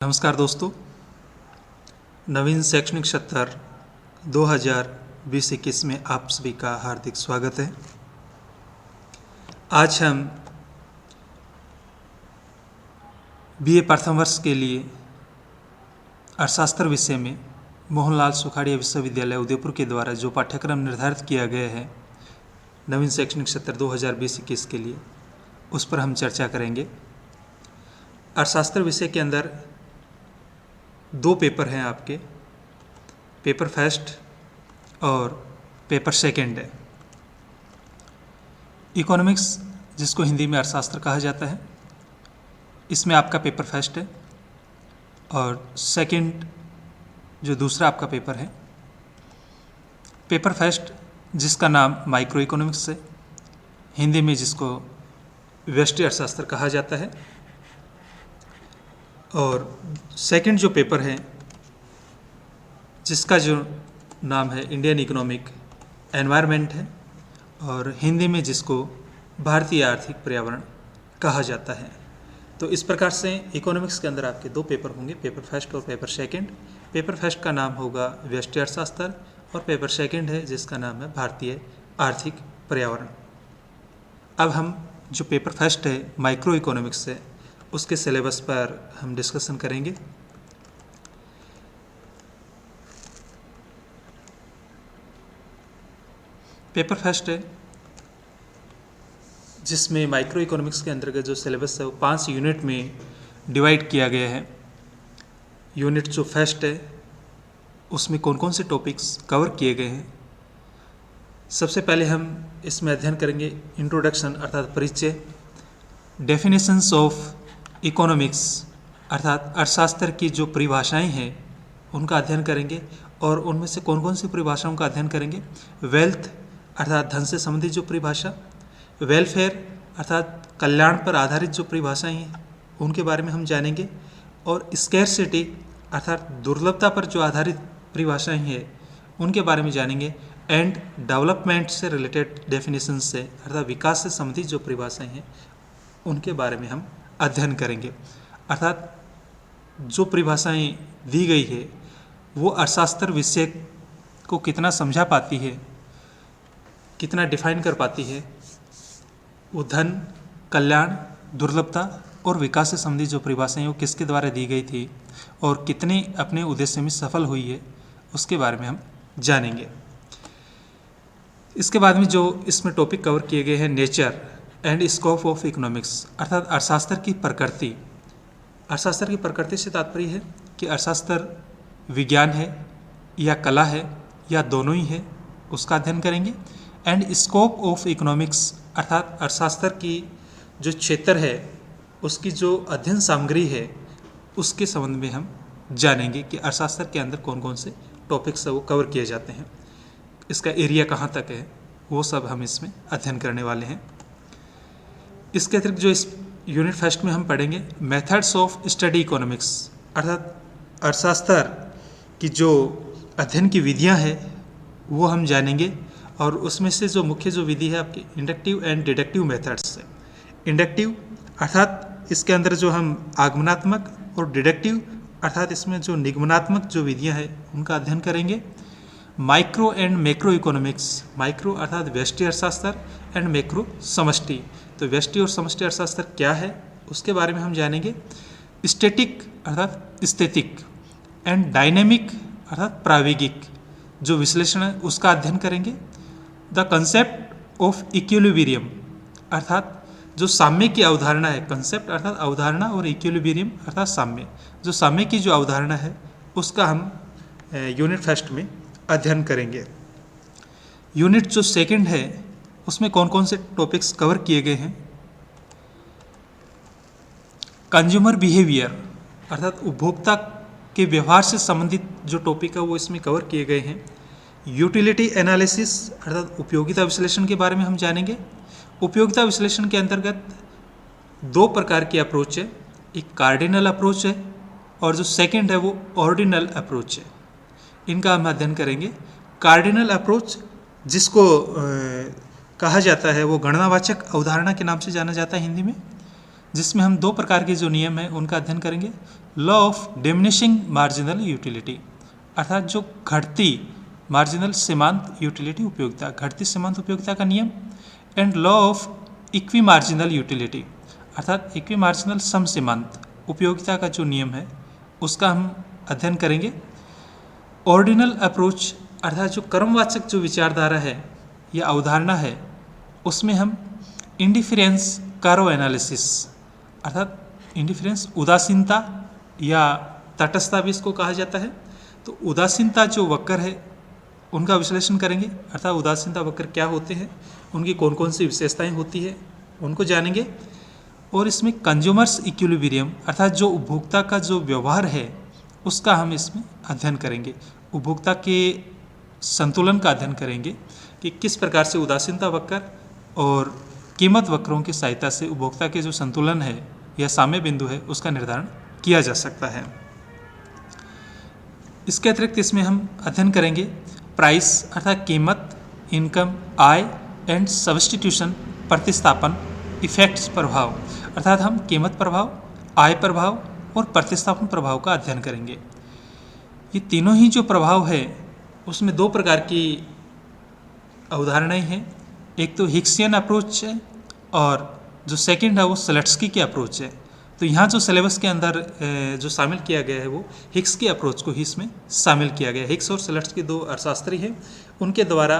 नमस्कार दोस्तों, नवीन शैक्षणिक सत्र 2020-21 में आप सभी का हार्दिक स्वागत है। आज हम बीए प्रथम वर्ष के लिए अर्थशास्त्र विषय में मोहनलाल सुखाड़िया विश्वविद्यालय उदयपुर के द्वारा जो पाठ्यक्रम निर्धारित किया गया है नवीन शैक्षणिक सत्र 2020-21 के लिए, उस पर हम चर्चा करेंगे। अर्थशास्त्र विषय के अंदर दो पेपर हैं आपके, पेपर फर्स्ट और पेपर सेकंड है। इकोनॉमिक्स, जिसको हिंदी में अर्थशास्त्र कहा जाता है, इसमें आपका पेपर फर्स्ट है और सेकंड जो दूसरा आपका पेपर है, पेपर फर्स्ट जिसका नाम माइक्रो इकोनॉमिक्स है, हिंदी में जिसको व्यष्टि अर्थशास्त्र कहा जाता है, और सेकंड जो पेपर है जिसका जो नाम है इंडियन इकोनॉमिक एनवायरनमेंट है और हिंदी में जिसको भारतीय आर्थिक पर्यावरण कहा जाता है। तो इस प्रकार से इकोनॉमिक्स के अंदर आपके दो पेपर होंगे, पेपर फर्स्ट और पेपर सेकंड। पेपर फर्स्ट का नाम होगा व्यष्टि अर्थशास्त्र और पेपर सेकंड है जिसका नाम है भारतीय आर्थिक पर्यावरण। अब हम जो पेपर फर्स्ट है माइक्रो इकोनॉमिक्स है, उसके सिलेबस पर हम डिस्कशन करेंगे। पेपर फर्स्ट है जिसमें माइक्रो इकोनॉमिक्स के अंतर्गत जो सिलेबस है वो 5 यूनिट में डिवाइड किया गया है। यूनिट जो फर्स्ट है उसमें कौन कौन से टॉपिक्स कवर किए गए हैं, सबसे पहले हम इसमें अध्ययन करेंगे इंट्रोडक्शन अर्थात परिचय, डेफिनेशंस ऑफ इकोनॉमिक्स अर्थात अर्थशास्त्र की जो परिभाषाएं हैं उनका अध्ययन करेंगे और उनमें से कौन कौन सी परिभाषाओं का अध्ययन करेंगे। वेल्थ अर्थात धन से संबंधित जो परिभाषा, वेलफेयर अर्थात कल्याण पर आधारित जो परिभाषाएं हैं उनके बारे में हम जानेंगे, और स्कैरसिटी अर्थात दुर्लभता पर जो आधारित परिभाषाएं हैं उनके बारे में जानेंगे। एंड डेवलपमेंट से रिलेटेड डेफिनेशन से अर्थात विकास से संबंधित जो परिभाषाएं हैं उनके बारे में हम अध्ययन करेंगे। अर्थात जो परिभाषाएं दी गई है वो अर्थशास्त्र विषय को कितना समझा पाती है, कितना डिफाइन कर पाती है, वो धन, कल्याण, दुर्लभता और विकास से संबंधित जो परिभाषाएं वो किसके द्वारा दी गई थी और कितने अपने उद्देश्य में सफल हुई है, उसके बारे में हम जानेंगे। इसके बाद में जो इसमें टॉपिक कवर किए गए हैं, nature and scope of economics अर्थात अर्थशास्त्र की प्रकृति। अर्थशास्त्र की प्रकृति से तात्पर्य है कि अर्थशास्त्र विज्ञान है या कला है या दोनों ही है, उसका अध्ययन करेंगे। एंड स्कोप ऑफ इकोनॉमिक्स अर्थात अर्थशास्त्र की जो क्षेत्र है उसकी जो अध्ययन सामग्री है उसके संबंध में हम जानेंगे कि अर्थशास्त्र के अंदर कौन कौन से टॉपिक्स है वो कवर किए जाते हैं, इसका एरिया कहाँ तक है, वो सब हम इसमें अध्ययन करने वाले हैं। इसके अतिरिक्त जो इस यूनिट फर्स्ट में हम पढ़ेंगे मेथड्स ऑफ स्टडी इकोनॉमिक्स अर्थात अर्थशास्त्र की जो अध्ययन की विधियां हैं वो हम जानेंगे, और उसमें से जो मुख्य जो विधि है आपकी इंडक्टिव एंड डिडक्टिव मेथड्स है। इंडक्टिव अर्थात इसके अंदर जो हम आगमनात्मक और डिडक्टिव अर्थात इसमें जो निगमनात्मक जो विधियाँ हैं उनका अध्ययन करेंगे। Micro and macro economics, micro अर्थात व्यष्टि अर्थशास्त्र एंड मैक्रो समष्टि, तो व्यष्टि और समष्टि अर्थशास्त्र क्या है उसके बारे में हम जानेंगे। स्टैटिक अर्थात स्थैतिक एंड डायनेमिक अर्थात प्रायोगिक जो विश्लेषण है उसका अध्ययन करेंगे। द कंसेप्ट ऑफ इक्विलिब्रियम अर्थात जो साम्य की अवधारणा है, कंसेप्ट अर्थात अवधारणा और इक्विलिब्रियम अर्थात साम्य, जो साम्य की जो अवधारणा है उसका हम यूनिट फर्स्ट में अध्ययन करेंगे। यूनिट जो सेकंड है उसमें कौन कौन से टॉपिक्स कवर किए गए हैं। कंज्यूमर बिहेवियर अर्थात उपभोक्ता के व्यवहार से संबंधित जो टॉपिक है वो इसमें कवर किए गए हैं। यूटिलिटी एनालिसिस अर्थात उपयोगिता विश्लेषण के बारे में हम जानेंगे। उपयोगिता विश्लेषण के अंतर्गत दो प्रकार की अप्रोच है, एक कार्डिनल अप्रोच है और जो सेकंड है वो ऑर्डिनल अप्रोच है, इनका हम अध्ययन करेंगे। कार्डिनल अप्रोच जिसको कहा जाता है वो गणनावाचक अवधारणा के नाम से जाना जाता है हिंदी में, जिसमें हम दो प्रकार के जो नियम हैं उनका अध्ययन करेंगे। Law of diminishing marginal utility, अर्थात जो घटती मार्जिनल सीमांत यूटिलिटी उपयोगिता, घटती सीमांत उपयोगिता का नियम। And law of equi marginal utility, अर्थात इक्वी मार्जिनल सम सीमांत उपयोगिता का जो नियम है उसका हम अध्ययन करेंगे। ऑर्डिनल अप्रोच, अर्थात जो क्रमवाचक जो विचारधारा है या अवधारणा है उसमें हम इंडिफरेंस कारो एनालिसिस, अर्थात इंडिफरेंस उदासीनता या तटस्थता भी इसको कहा जाता है। तो उदासीनता जो वक्र है उनका विश्लेषण करेंगे, अर्थात उदासीनता वक्र क्या होते हैं, उनकी कौन कौन सी विशेषताएं होती है उनको जानेंगे। और इसमें कंज्यूमर्स इक्विलिब्रियम, अर्थात जो उपभोक्ता का जो व्यवहार है उसका हम इसमें अध्ययन करेंगे। उपभोक्ता के संतुलन का अध्ययन करेंगे कि किस प्रकार से उदासीनता वक्र और कीमत वक्रों की सहायता से उपभोक्ता के जो संतुलन है या साम्य बिंदु है उसका निर्धारण किया जा सकता है। इसके अतिरिक्त इसमें हम अध्ययन करेंगे प्राइस, अर्थात कीमत, इनकम, आय एंड सब्स्टिट्यूशन प्रतिस्थापन इफेक्ट्स प्रभाव, अर्थात हम कीमत प्रभाव, आय प्रभाव और प्रतिस्थापन प्रभाव का अध्ययन करेंगे। ये तीनों ही जो प्रभाव है उसमें दो प्रकार की अवधारणाएं हैं, एक तो हिक्सियन अप्रोच है और जो सेकंड है वो सलेट्स्की की अप्रोच है। तो यहाँ जो सिलेबस के अंदर जो शामिल किया गया है वो हिक्स की अप्रोच को ही इसमें शामिल किया गया है। हिक्स और सलेट्स्की दो अर्थशास्त्री हैं, उनके द्वारा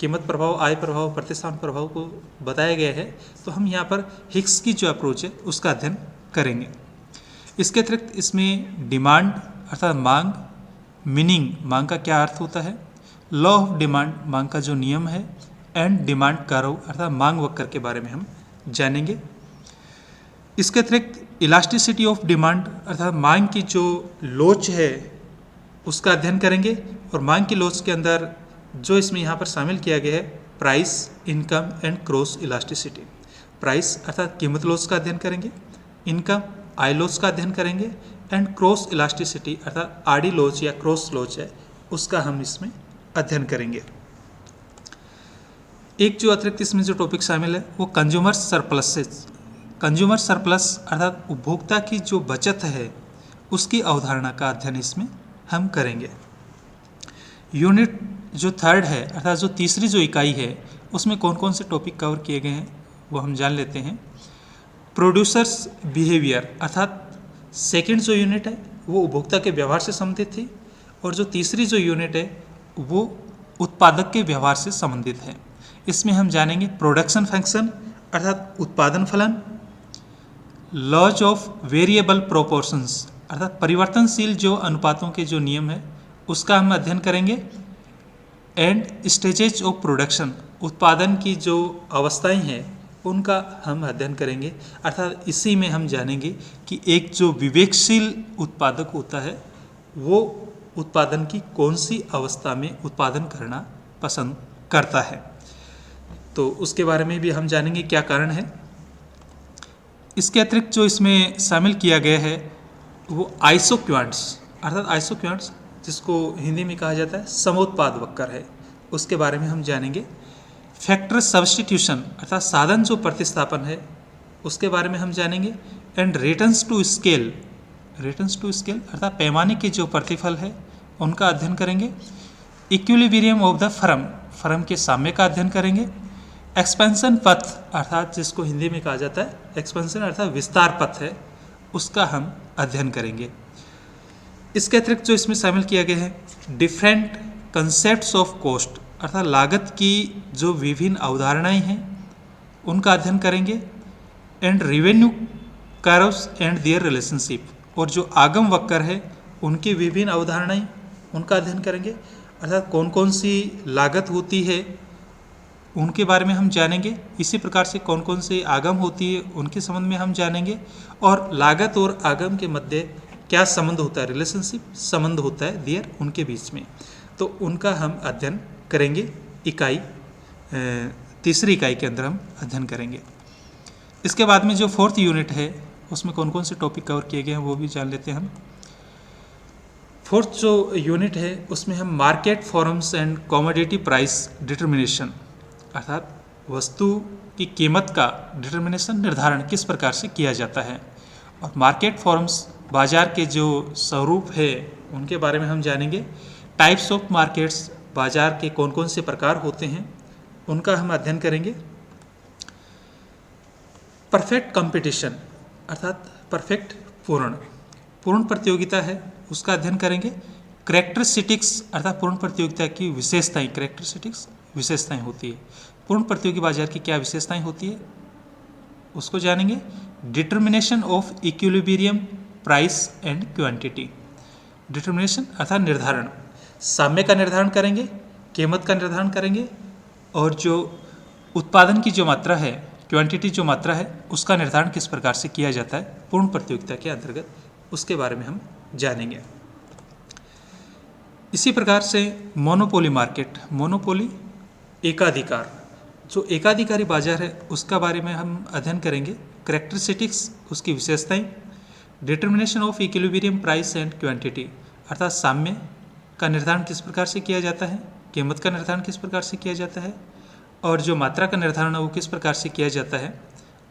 कीमत प्रभाव, आय प्रभाव, प्रतिस्थापन प्रभाव को बताया गया है। तो हम यहाँ पर हिक्स की जो अप्रोच है उसका अध्ययन करेंगे। इसके अतिरिक्त इसमें डिमांड, अर्थात मांग, मीनिंग, मांग का क्या अर्थ होता है, लॉ ऑफ डिमांड, मांग का जो नियम है, एंड डिमांड कर्व, अर्थात मांग वक्र के बारे में हम जानेंगे। इसके अतिरिक्त इलास्टिसिटी ऑफ डिमांड, अर्थात मांग की जो लोच है उसका अध्ययन करेंगे। और मांग की लोच के अंदर जो इसमें यहाँ पर शामिल किया गया है price, income and cross elasticity. Price अर्थात कीमत लोच का अध्ययन करेंगे, इनकम आय लोच का अध्ययन करेंगे, एंड क्रॉस इलास्टिसिटी अर्थात आड़ी लोच या क्रॉस लोच है उसका हम इसमें अध्ययन करेंगे। एक जो अतिरिक्त इसमें जो टॉपिक शामिल है वो कंज्यूमर सरप्लसेस, कंज्यूमर सरप्लस अर्थात उपभोक्ता की जो बचत है उसकी अवधारणा का अध्ययन इसमें हम करेंगे। यूनिट जो थर्ड है, अर्थात जो तीसरी जो इकाई है उसमें कौन कौन से टॉपिक कवर किए गए हैं वो हम जान लेते हैं। प्रोड्यूसर्स बिहेवियर, अर्थात सेकंड जो यूनिट है वो उपभोक्ता के व्यवहार से संबंधित थी, और जो तीसरी जो यूनिट है वो उत्पादक के व्यवहार से संबंधित है। इसमें हम जानेंगे प्रोडक्शन फंक्शन, अर्थात उत्पादन फलन, लॉज ऑफ वेरिएबल प्रोपोर्शंस, अर्थात परिवर्तनशील जो अनुपातों के जो नियम है उसका हम अध्ययन करेंगे, एंड स्टेजेज ऑफ प्रोडक्शन, उत्पादन की जो अवस्थाएं हैं उनका हम अध्ययन करेंगे। अर्थात इसी में हम जानेंगे कि एक जो विवेकशील उत्पादक होता है वो उत्पादन की कौन सी अवस्था में उत्पादन करना पसंद करता है, तो उसके बारे में भी हम जानेंगे क्या कारण है। इसके अतिरिक्त जो इसमें शामिल किया गया है वो आइसोक्वांट्स, अर्थात आइसोक्वांट्स जिसको हिंदी में कहा जाता है समोत्पाद वक्र है, उसके बारे में हम जानेंगे। फैक्टर सब्स्टिट्यूशन, अर्थात साधन जो प्रतिस्थापन है उसके बारे में हम जानेंगे, and returns to scale, returns to scale अर्थात पैमाने के जो प्रतिफल है उनका अध्ययन करेंगे। Equilibrium of the firm, firm के साम्य का अध्ययन करेंगे। एक्सपेंशन पथ, अर्थात जिसको हिंदी में कहा जाता है एक्सपेंशन अर्थात विस्तार पथ है, उसका हम अध्ययन करेंगे। इसके अतिरिक्त जो इसमें शामिल किया गया है डिफरेंट कंसेप्ट्स ऑफ कॉस्ट, अर्थात लागत की जो विभिन्न अवधारणाएं हैं उनका अध्ययन करेंगे, and revenue curves and their relationship, और जो आगम वक्र है उनकी विभिन्न अवधारणाएं उनका अध्ययन करेंगे। अर्थात कौन कौन सी लागत होती है उनके बारे में हम जानेंगे, इसी प्रकार से कौन कौन सी आगम होती है उनके संबंध में हम जानेंगे, और लागत और आगम के मध्य क्या संबंध होता है, रिलेशनशिप संबंध होता है देयर उनके बीच में, तो उनका हम अध्ययन करेंगे। इकाई तीसरी इकाई के अंदर हम अध्ययन करेंगे। इसके बाद में जो फोर्थ यूनिट है उसमें कौन कौन से टॉपिक कवर किए गए हैं वो भी जान लेते हैं हम। फोर्थ जो यूनिट है उसमें हम market forms and commodity price determination, अर्थात वस्तु की कीमत का डिटर्मिनेशन निर्धारण किस प्रकार से किया जाता है, और मार्केट फॉर्म्स बाजार के जो स्वरूप है उनके बारे में हम जानेंगे। टाइप्स ऑफ मार्केट्स, बाजार के कौन कौन से प्रकार होते हैं उनका हम अध्ययन करेंगे। परफेक्ट कंपटीशन अर्थात परफेक्ट पूर्ण प्रतियोगिता है उसका अध्ययन करेंगे। कैरेक्टरिस्टिक्स अर्थात पूर्ण प्रतियोगिता की विशेषताएं, कैरेक्टरिस्टिक्स विशेषताएं होती है। पूर्ण प्रतियोगी बाजार की क्या विशेषताएं होती है उसको जानेंगे। Determination of equilibrium price and quantity, determination अर्थात निर्धारण, साम्य का निर्धारण करेंगे, कीमत का निर्धारण करेंगे और जो उत्पादन की जो मात्रा है, क्वांटिटी जो मात्रा है उसका निर्धारण किस प्रकार से किया जाता है पूर्ण प्रतियोगिता के अंतर्गत, उसके बारे में हम जानेंगे। इसी प्रकार से मोनोपोली मार्केट, मोनोपोली एकाधिकार, जो एकाधिकारी बाजार है उसका बारे में हम अध्ययन करेंगे। कैरेक्टरिस्टिक्स उसकी विशेषताएं, determination of equilibrium price and quantity अर्थात साम्य का निर्धारण किस प्रकार से किया जाता है, कीमत का निर्धारण किस प्रकार से किया जाता है और जो मात्रा का निर्धारण है वो किस प्रकार से किया जाता है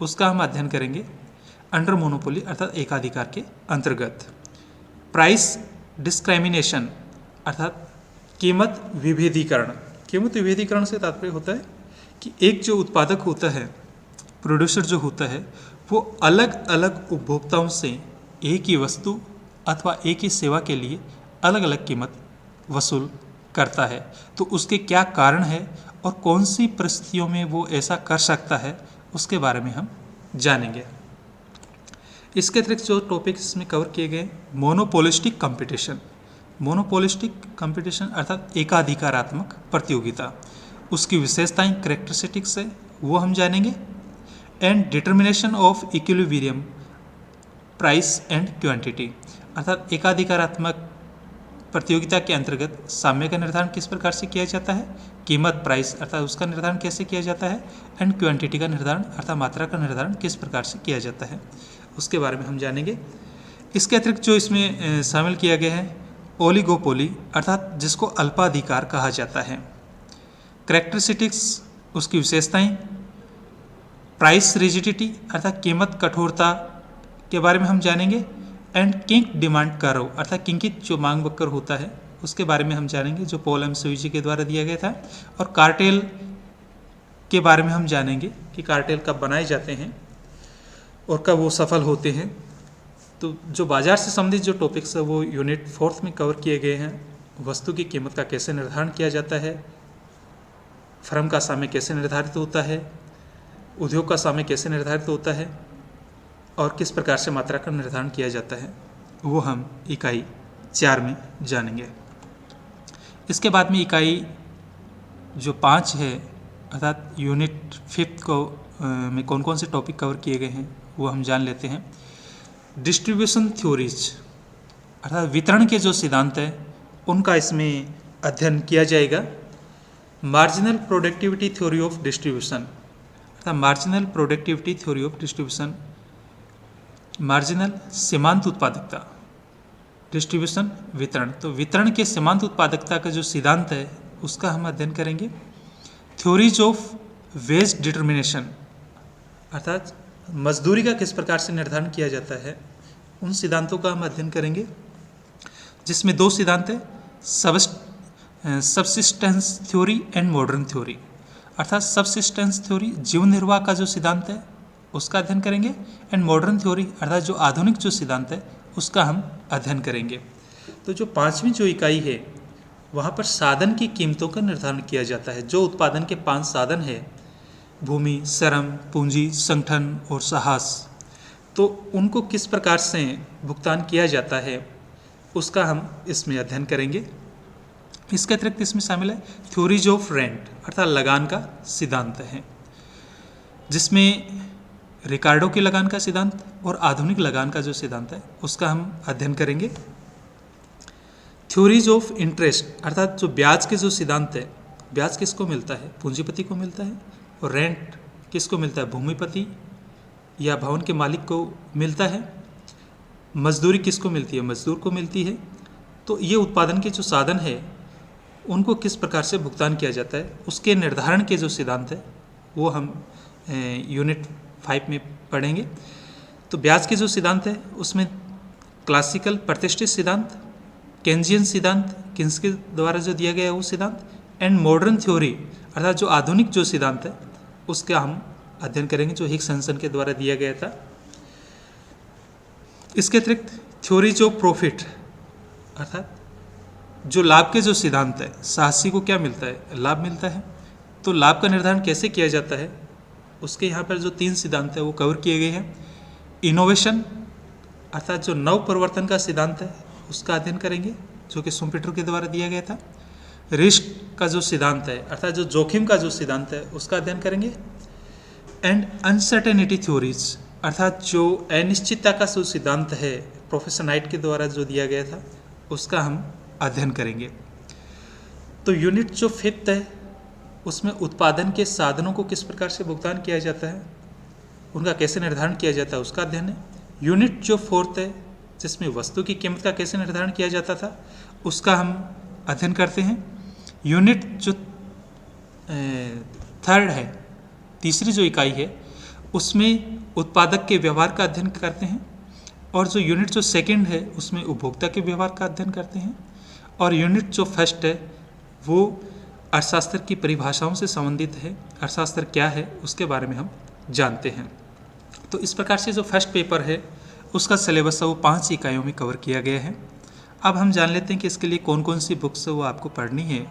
उसका हम अध्ययन करेंगे अंडर मोनोपोली अर्थात एकाधिकार के अंतर्गत। प्राइस डिस्क्रिमिनेशन अर्थात कीमत विभेदीकरण, कीमत विभेदीकरण से तात्पर्य होता है कि एक जो उत्पादक होता है, प्रोड्यूसर जो होता है, वो अलग अलग उपभोक्ताओं से एक ही वस्तु अथवा एक ही सेवा के लिए अलग अलग कीमत वसूल करता है। तो उसके क्या कारण है और कौन सी परिस्थितियों में वो ऐसा कर सकता है उसके बारे में हम जानेंगे। इसके अतिरिक्त जो टॉपिक इसमें कवर किए गए, मोनोपोलिस्टिक कंपटीशन, मोनोपोलिस्टिक कंपटीशन अर्थात एकाधिकारात्मक प्रतियोगिता, उसकी विशेषताएं कैरेक्टरिस्टिक्स है वो हम जानेंगे। And determination of equilibrium price and quantity अर्थात एकाधिकारात्मक प्रतियोगिता के अंतर्गत साम्य का निर्धारण किस प्रकार से किया जाता है, कीमत प्राइस अर्थात उसका निर्धारण कैसे किया जाता है एंड क्वांटिटी का निर्धारण अर्थात मात्रा का निर्धारण किस प्रकार से किया जाता है उसके बारे में हम जानेंगे। इसके अतिरिक्त जो इसमें शामिल किया गया है ओलिगोपोली अर्थात जिसको अल्पाधिकार कहा जाता है। कैरेक्टरिस्टिक्स उसकी विशेषताएं, प्राइस रिजिडिटी अर्थात कीमत कठोरता के बारे में हम जानेंगे। एंड किंक डिमांड कर्व अर्थात किंकित जो मांग वक्र होता है उसके बारे में हम जानेंगे जो पॉल एम स्वीजी के द्वारा दिया गया था। और कार्टेल के बारे में हम जानेंगे कि कार्टेल कब बनाए जाते हैं और कब वो सफल होते हैं। तो जो बाजार से संबंधित जो टॉपिक्स है वो यूनिट 4 में कवर किए गए हैं। वस्तु की कीमत का कैसे निर्धारण किया जाता है, फर्म का साम्य कैसे निर्धारित होता है, उद्योग का साम्य कैसे निर्धारित होता है और किस प्रकार से मात्रा का निर्धारण किया जाता है, वो हम इकाई 4 में जानेंगे। इसके बाद में इकाई जो 5 है अर्थात यूनिट 5 को में कौन कौन से टॉपिक कवर किए गए हैं वो हम जान लेते हैं। डिस्ट्रीब्यूशन थ्योरीज अर्थात वितरण के जो सिद्धांत हैं उनका इसमें अध्ययन किया जाएगा। Marginal productivity theory of distribution अर्थात marginal productivity theory of distribution, marginal सीमांत उत्पादकता, डिस्ट्रीब्यूशन वितरण, तो वितरण के सीमांत उत्पादकता का जो सिद्धांत है उसका हम अध्ययन करेंगे। थ्योरीज ऑफ वेज डिटर्मिनेशन अर्थात मजदूरी का किस प्रकार से निर्धारण किया जाता है उन सिद्धांतों का हम अध्ययन करेंगे, जिसमें 2 सिद्धांत है, subsistence theory and modern theory अर्थात सबसिस्टेंस थ्योरी जीवन निर्वाह का जो सिद्धांत है उसका अध्ययन करेंगे एंड मॉडर्न थ्योरी अर्थात जो आधुनिक जो सिद्धांत है उसका हम अध्ययन करेंगे। तो जो 5वीं जो इकाई है वहाँ पर साधन की कीमतों का निर्धारण किया जाता है। जो उत्पादन के 5 साधन है, भूमि, श्रम, पूंजी, संगठन और साहस, तो उनको किस प्रकार से भुगतान किया जाता है उसका हम इसमें अध्ययन करेंगे। इसके अतिरिक्त इसमें शामिल है थ्योरीज ऑफ रेंट अर्थात लगान का सिद्धांत है, जिसमें रिकार्डो की लगान का सिद्धांत और आधुनिक लगान का जो सिद्धांत है उसका हम अध्ययन करेंगे। थ्योरीज ऑफ इंटरेस्ट अर्थात जो ब्याज के जो सिद्धांत है, ब्याज किसको मिलता है, पूंजीपति को मिलता है, और रेंट किसको मिलता है, भूमिपति या भवन के मालिक को मिलता है। मजदूरी किसको मिलती है, मजदूर को मिलती है। तो ये उत्पादन के जो साधन है उनको किस प्रकार से भुगतान किया जाता है उसके निर्धारण के जो सिद्धांत है वो हम यूनिट 5 में पढ़ेंगे। तो ब्याज के जो सिद्धांत है उसमें क्लासिकल प्रतिष्ठित सिद्धांत, केंजियन सिद्धांत किन्स के द्वारा जो दिया गया है वो सिद्धांत, एंड मॉडर्न थ्योरी अर्थात जो आधुनिक जो सिद्धांत है उसका हम अध्ययन करेंगे जो हिग्स हैंसन के द्वारा दिया गया था। इसके अतिरिक्त थ्योरी जो प्रॉफिट अर्थात जो लाभ के जो सिद्धांत है, साहसी को क्या मिलता है, लाभ मिलता है, तो लाभ का निर्धारण कैसे किया जाता है उसके यहाँ पर जो 3 सिद्धांत है वो कवर किए गए हैं। इनोवेशन अर्थात जो नव परिवर्तन का सिद्धांत है उसका अध्ययन करेंगे जो कि शुम्पेटर के द्वारा दिया गया था। रिस्क का जो सिद्धांत है अर्थात जो जोखिम का जो सिद्धांत है उसका अध्ययन करेंगे। एंड अनसर्टेनिटी थ्योरीज अर्थात जो अनिश्चितता का जो सिद्धांत है प्रोफेसर नाइट के द्वारा जो दिया गया था उसका हम अध्ययन करेंगे। तो यूनिट जो 5th है उसमें उत्पादन के साधनों को किस प्रकार से भुगतान किया जाता है, उनका कैसे निर्धारण किया जाता है उसका अध्ययन है। यूनिट जो 4th है जिसमें वस्तु की कीमत का कैसे निर्धारण किया जाता था उसका हम अध्ययन करते हैं। यूनिट जो 3rd है, तीसरी जो इकाई है उसमें उत्पादक के व्यवहार का अध्ययन करते हैं। और जो यूनिट जो 2nd है उसमें उपभोक्ता के व्यवहार का अध्ययन करते हैं। और यूनिट जो 1st है वो अर्थशास्त्र की परिभाषाओं से संबंधित है, अर्थशास्त्र क्या है उसके बारे में हम जानते हैं। तो इस प्रकार से जो फर्स्ट पेपर है उसका सिलेबस है वो 5 इकाइयों में कवर किया गया है। अब हम जान लेते हैं कि इसके लिए कौन कौन सी बुक्स है वो आपको पढ़नी है।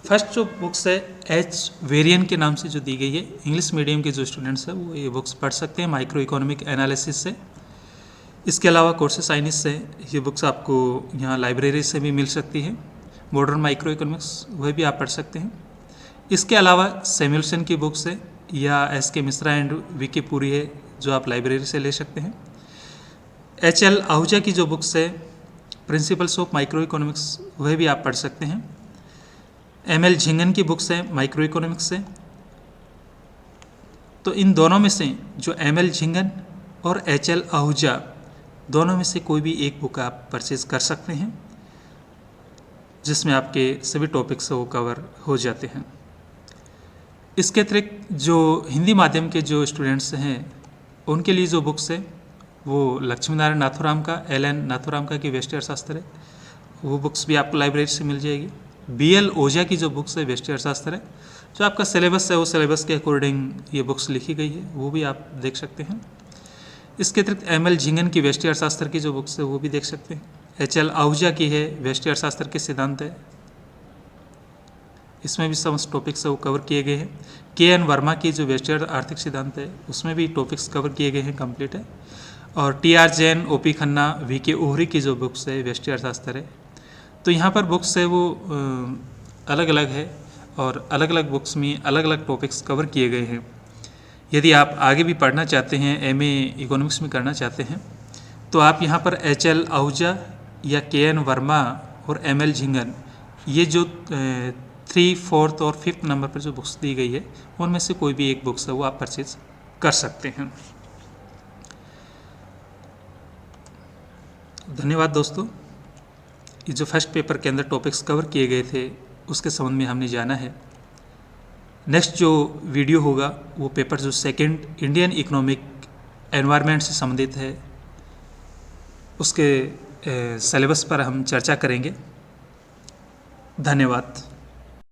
फर्स्ट जो बुक्स है एच वेरियन के नाम से जो दी गई है, इंग्लिश मीडियम के जो स्टूडेंट्स हैं वो ये बुक्स पढ़ सकते हैं माइक्रो इकोनॉमिक एनालिसिस से। इसके अलावा कोर्सेस साइंस से ये बुक्स आपको यहाँ लाइब्रेरी से भी मिल सकती है। मॉडर्न माइक्रो इकोनॉमिक्स वह भी आप पढ़ सकते हैं। इसके अलावा सैमुअल्सन की बुक्स है या एस के मिश्रा एंड वी के पुरी है जो आप लाइब्रेरी से ले सकते हैं। HL आहूजा की जो बुक्स है प्रिंसिपल्स ऑफ माइक्रो इकोनॉमिक्स वह भी आप पढ़ सकते हैं। ML झिंगन की बुक्स है माइक्रो इकोनॉमिक्स से। तो इन दोनों में से जो ML झिंगन और HL आहूजा दोनों में से कोई भी एक बुक आप परचेज कर सकते हैं जिसमें आपके सभी टॉपिक्स वो कवर हो जाते हैं। इसके अतिरिक्त जो हिंदी माध्यम के जो स्टूडेंट्स हैं उनके लिए जो बुक्स है वो लक्ष्मी नारायण नाथुराम का LN नाथुराम का की वेस्टर्न अर्थशास्त्र है, वो बुक्स भी आपको लाइब्रेरी से मिल जाएगी। BL ओझा की जो बुक्स है वेस्टर्न अर्थशास्त्र है, जो आपका सिलेबस है वो सिलेबस के अकॉर्डिंग ये बुक्स लिखी गई है, वो भी आप देख सकते हैं। इसके अतिरिक्त ML झिंगन की वेस्टर्न अर्थशास्त्र की जो बुक्स है वो भी देख सकते हैं। HL आहूजा की है वेस्टर्न अर्थशास्त्र के सिद्धांत है, इसमें भी समस्त टॉपिक्स है वो कवर किए गए हैं। KN वर्मा की जो वेस्टर्न आर्थिक सिद्धांत है उसमें भी टॉपिक्स कवर किए गए हैं, कंप्लीट है। और TR Jain, OP Khanna, VK Ohri की जो बुक्स है वेस्टर्न अर्थशास्त्र है। तो यहाँ पर बुक्स है वो अलग अलग है और अलग अलग बुक्स में अलग अलग टॉपिक्स कवर किए गए हैं। यदि आप आगे भी पढ़ना चाहते हैं, MA इकोनॉमिक्स में करना चाहते हैं, तो आप यहाँ पर HL आहूजा या KN वर्मा और ML झिंगन ये जो 3, 4th और 5th नंबर पर जो बुक्स दी गई है उनमें से कोई भी एक बुक्स है वो आप परचेज कर सकते हैं। धन्यवाद दोस्तों। ये जो फर्स्ट पेपर के अंदर टॉपिक्स कवर किए गए थे उसके संबंध में हमने जाना है। नेक्स्ट जो वीडियो होगा वो पेपर जो 2nd इंडियन इकोनॉमिक एनवायरनमेंट से संबंधित है उसके सिलेबस पर हम चर्चा करेंगे। धन्यवाद।